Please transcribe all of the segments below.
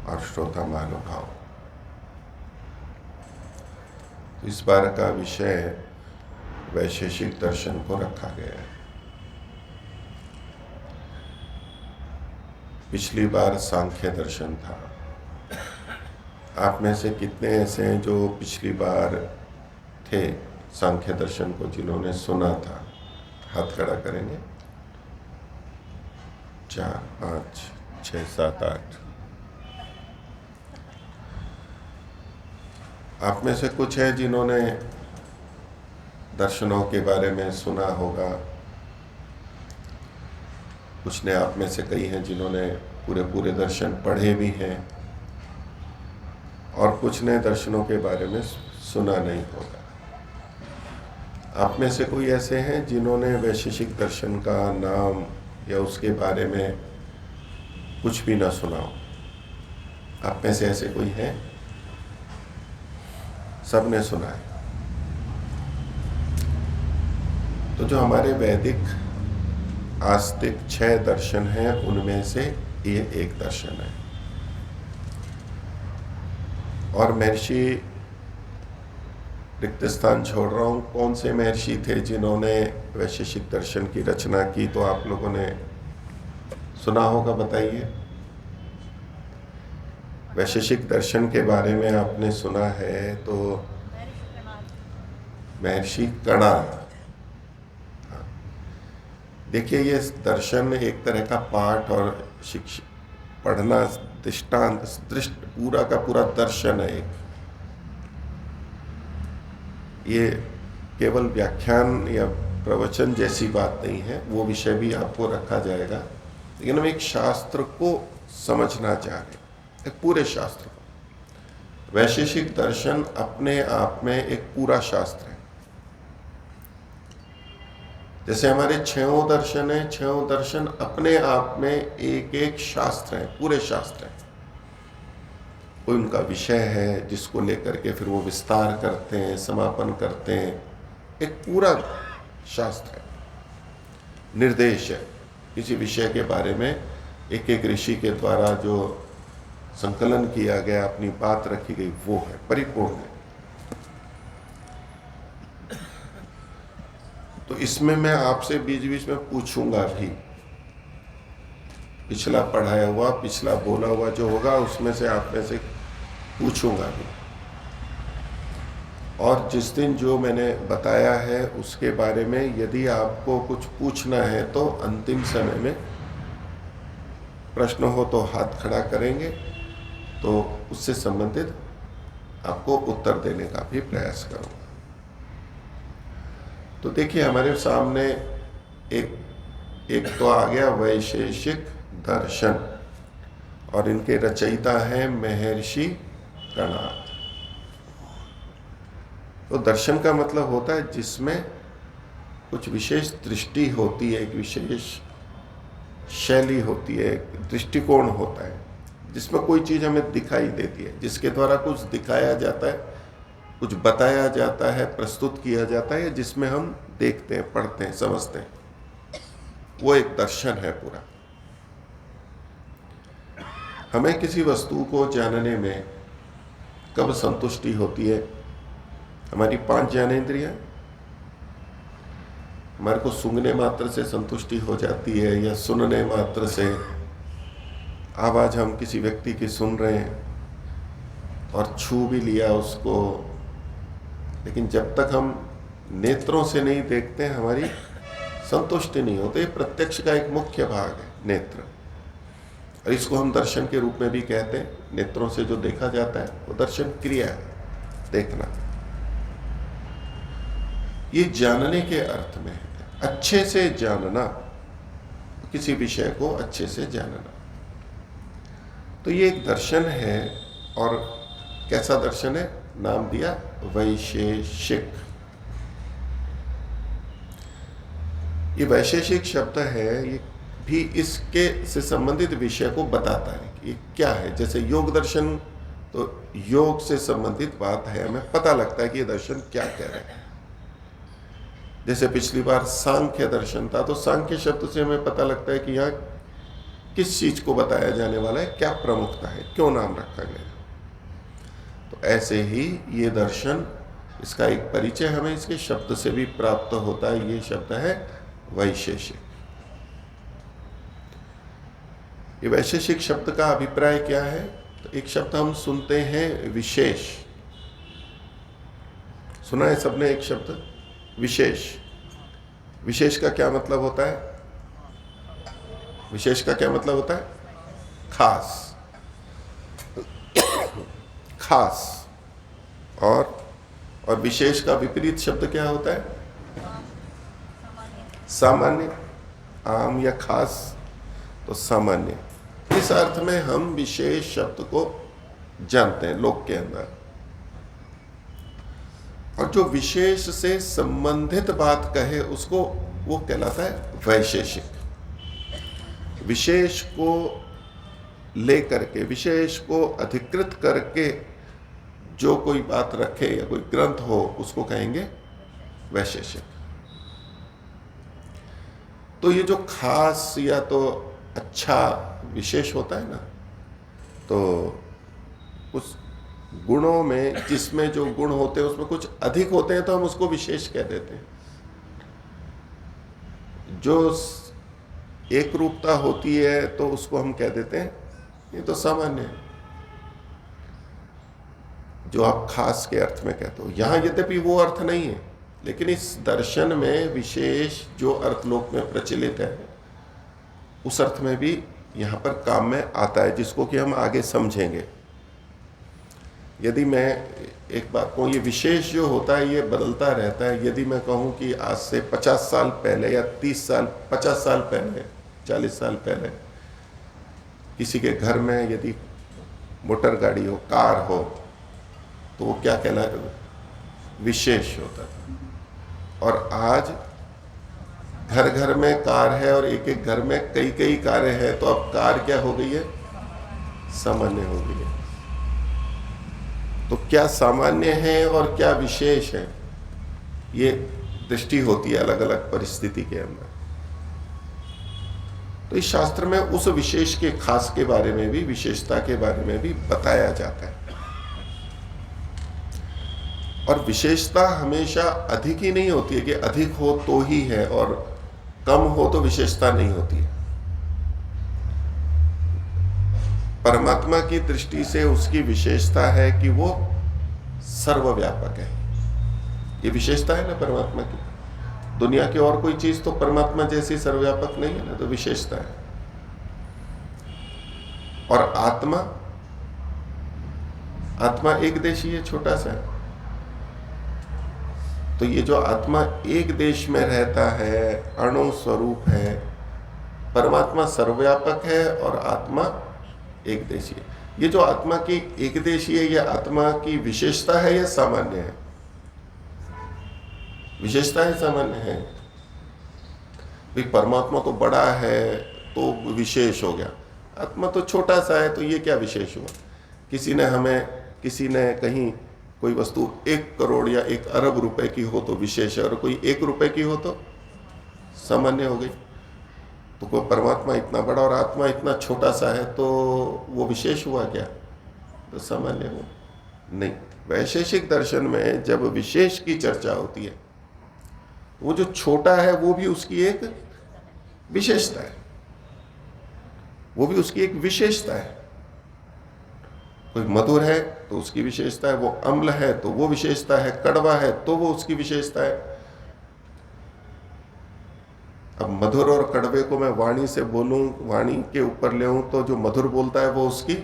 और श्रोता महानुभाव, इस बार का विषय वैशेषिक दर्शन को रखा गया है। पिछली बार सांख्य दर्शन था। आप में से कितने ऐसे हैं जो पिछली बार थे सांख्य दर्शन को, जिन्होंने सुना था? हाथ खड़ा करेंगे। 4, 5, 6, 7, 8। आप में से कुछ है जिन्होंने दर्शनों के बारे में सुना होगा। कुछ ने आप में से कई हैं जिन्होंने पूरे पूरे दर्शन पढ़े भी हैं, और कुछ ने दर्शनों के बारे में सुना नहीं होगा। आप में से कोई ऐसे हैं जिन्होंने वैशेषिक दर्शन का नाम या उसके बारे में कुछ भी ना सुना हो? आप में से ऐसे कोई है? सब ने सुना है। तो जो हमारे वैदिक आस्तिक 6 दर्शन हैं, उनमें से ये एक दर्शन है। और महर्षि, रिक्त स्थान छोड़ रहा हूं, कौन से महर्षि थे जिन्होंने वैशेषिक दर्शन की रचना की? तो आप लोगों ने सुना होगा, बताइए। वैशेषिक दर्शन के बारे में आपने सुना है तो महर्षि कणाद। देखिए, ये दर्शन एक तरह का पाठ और शिक्षा, पढ़ना, दृष्टांत, दृष्ट, पूरा का पूरा दर्शन है एक। ये केवल व्याख्यान या प्रवचन जैसी बात नहीं है, वो विषय भी आपको रखा जाएगा, लेकिन हम एक शास्त्र को समझना चाह रहे हैं, एक पूरे शास्त्र को। वैशेषिक दर्शन अपने आप में एक पूरा शास्त्र है। जैसे हमारे 6 दर्शन है, 6 दर्शन अपने आप में एक एक शास्त्र है, पूरे शास्त्र है। कोई उनका विषय है जिसको लेकर के फिर वो विस्तार करते हैं, समापन करते हैं। एक पूरा शास्त्र है, निर्देश है। किसी विषय के बारे में एक एक ऋषि के द्वारा जो संकलन किया गया, अपनी बात रखी गई, वो है, परिपूर्ण है। तो इसमें मैं आपसे बीच बीच में पूछूंगा भी, पिछला पढ़ाया हुआ, पिछला बोला हुआ जो होगा, उसमें से आप में से पूछूंगा भी। और जिस दिन जो मैंने बताया है उसके बारे में यदि आपको कुछ पूछना है तो अंतिम समय में प्रश्न हो तो हाथ खड़ा करेंगे, तो उससे संबंधित आपको उत्तर देने का भी प्रयास करूंगा। तो देखिए, हमारे सामने एक तो आ गया वैशेषिक दर्शन, और इनके रचयिता हैं महर्षि कणाद। तो दर्शन का मतलब होता है जिसमें कुछ विशेष दृष्टि होती है, एक विशेष शैली होती है, एक दृष्टिकोण होता है, जिसमें कोई चीज हमें दिखाई देती है, जिसके द्वारा कुछ दिखाया जाता है, कुछ बताया जाता है, प्रस्तुत किया जाता है, जिसमें हम देखते हैं, पढ़ते हैं, समझते हैं। वो एक दर्शन है पूरा। हमें किसी वस्तु को जानने में कब संतुष्टि होती है? हमारी 5 ज्ञानेंद्रियां, हमारे को सूंघने मात्र से संतुष्टि हो जाती है, या सुनने मात्र से। आवाज हम किसी व्यक्ति की सुन रहे हैं और छू भी लिया उसको, लेकिन जब तक हम नेत्रों से नहीं देखते हैं हमारी संतुष्टि नहीं होती। प्रत्यक्ष का एक मुख्य भाग है नेत्र, और इसको हम दर्शन के रूप में भी कहते हैं। नेत्रों से जो देखा जाता है वो दर्शन क्रिया है, देखना। ये जानने के अर्थ में है, अच्छे से जानना, किसी विषय को अच्छे से जानना। तो ये एक दर्शन है। और कैसा दर्शन है? नाम दिया वैशेषिक। ये वैशेषिक शब्द है, ये भी इसके से संबंधित विषय को बताता है कि ये क्या है। जैसे योग दर्शन, तो योग से संबंधित बात है, हमें पता लगता है कि ये दर्शन क्या कह रहे हैं। जैसे पिछली बार सांख्य दर्शन था, तो सांख्य शब्द से हमें पता लगता है कि यहाँ किस चीज को बताया जाने वाला है, क्या प्रमुखता है, क्यों नाम रखा गया। तो ऐसे ही ये दर्शन, इसका एक परिचय हमें इसके शब्द से भी प्राप्त होता है। ये शब्द है वैशेषिक। ये वैशेषिक शब्द का अभिप्राय क्या है? तो एक शब्द हम सुनते हैं विशेष, सुना है सबने एक शब्द विशेष। विशेष का क्या मतलब होता है? विशेष का क्या मतलब होता है? खास। खास। और विशेष का विपरीत शब्द क्या होता है? सामान्य। आम या खास तो सामान्य। इस अर्थ में हम विशेष शब्द को जानते हैं लोक के अंदर। और जो विशेष से संबंधित बात कहे उसको वो कहलाता है वैशेषिक। विशेष को लेकर के, विशेष को अधिकृत करके जो कोई बात रखे या कोई ग्रंथ हो उसको कहेंगे वैशेषिक। तो ये जो खास या तो अच्छा विशेष होता है ना, तो उस गुणों में, जिसमें जो गुण होते हैं उसमें कुछ अधिक होते हैं तो हम उसको विशेष कह देते हैं। जो एक रूपता होती है तो उसको हम कह देते हैं ये तो सामान्य है, जो आप खास के अर्थ में कहते हो। यहां यद्यपि वो अर्थ नहीं है, लेकिन इस दर्शन में विशेष जो अर्थ लोक में प्रचलित है उस अर्थ में भी यहां पर काम में आता है, जिसको कि हम आगे समझेंगे। यदि मैं एक बात कहूँ, ये विशेष जो होता है ये बदलता रहता है। यदि मैं कहूँ कि आज से 50 साल पहले या 30 साल, 50 साल पहले, 40 साल पहले किसी के घर में यदि मोटर गाड़ी हो, कार हो, तो वो क्या कहलाता? विशेष होता था। और आज घर घर में कार है और एक एक घर में कई कई कारें हैं, तो अब कार क्या हो गई है? सामान्य हो गई है। तो क्या सामान्य है और क्या विशेष है, ये दृष्टि होती है अलग अलग परिस्थिति के अंदर। तो इस शास्त्र में उस विशेष के, खास के बारे में भी, विशेषता के बारे में भी बताया जाता है। और विशेषता हमेशा अधिक ही नहीं होती है कि अधिक हो तो ही है और कम हो तो विशेषता नहीं होती है। परमात्मा की दृष्टि से उसकी विशेषता है कि वो सर्वव्यापक है। ये विशेषता है ना परमात्मा की। दुनिया की और कोई चीज तो परमात्मा जैसी सर्वव्यापक नहीं है ना, तो विशेषता है। और आत्मा, आत्मा एक देशी है, छोटा सा है। तो ये जो आत्मा एक देश में रहता है, अणु स्वरूप है, परमात्मा सर्वव्यापक है और आत्मा एक देशी है। ये जो आत्मा की एक देशी है, यह आत्मा की विशेषता है या सामान्य है? विशेषता है, सामान्य है। भाई परमात्मा तो बड़ा है तो विशेष हो गया, आत्मा तो छोटा सा है तो ये क्या विशेष हुआ? किसी ने कहीं कोई वस्तु 1 करोड़ या 1 अरब रुपए की हो तो विशेष है, और कोई 1 रुपए की हो तो सामान्य हो गई। तो कोई परमात्मा इतना बड़ा और आत्मा इतना छोटा सा है तो वो विशेष हुआ क्या? तो सामान्य हो नहीं। वैशेषिक दर्शन में जब विशेष की चर्चा होती है, वो जो छोटा है वो भी उसकी एक विशेषता है, वो भी उसकी एक विशेषता है। कोई मधुर है तो उसकी विशेषता है, वो अम्ल है तो वो विशेषता है, कड़वा है तो वो उसकी विशेषता है। अब मधुर और कड़वे को मैं वाणी से बोलूं, वाणी के ऊपर ले आऊं, तो जो मधुर बोलता है वो उसकी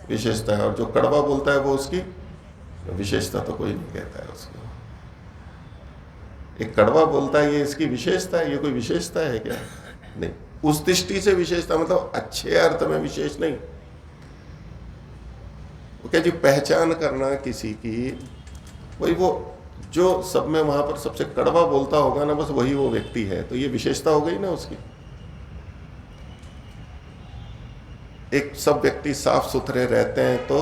विशेषता है, और जो कड़वा बोलता है वो उसकी विशेषता तो कोई नहीं कहता है उसको। एक कड़वा बोलता है ये इसकी विशेषता है, ये कोई विशेषता है क्या? नहीं। उस दृष्टि से विशेषता मतलब अच्छे अर्थ में विशेष नहीं। वो क्या जी, पहचान करना किसी की, वही वो जो सब में वहां पर सबसे कड़वा बोलता होगा ना, बस वही वो व्यक्ति है, तो ये विशेषता हो गई ना उसकी। एक सब व्यक्ति साफ सुथरे रहते हैं तो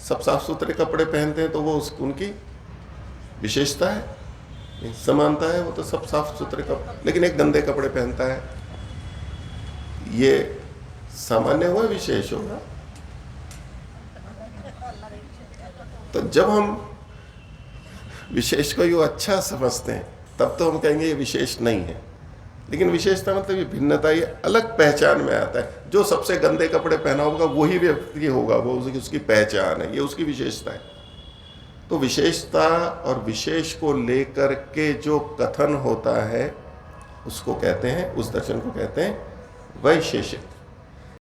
सब साफ सुथरे कपड़े पहनते हैं तो वो उनकी विशेषता है, समानता है। वो तो सब साफ सुथरे कपड़े, लेकिन एक गंदे कपड़े पहनता है, ये सामान्य हुआ विशेष होगा। तो जब हम विशेष को यूँ अच्छा समझते हैं तब तो हम कहेंगे ये विशेष नहीं है। लेकिन विशेषता मतलब ये भिन्नता, ये अलग पहचान में आता है। जो सबसे गंदे कपड़े पहना होगा वही व्यक्ति होगा, वो उसकी पहचान है, ये उसकी विशेषता है। तो विशेषता और विशेष को लेकर के जो कथन होता है उसको कहते हैं, उस दर्शन को कहते हैं वैशेषिक।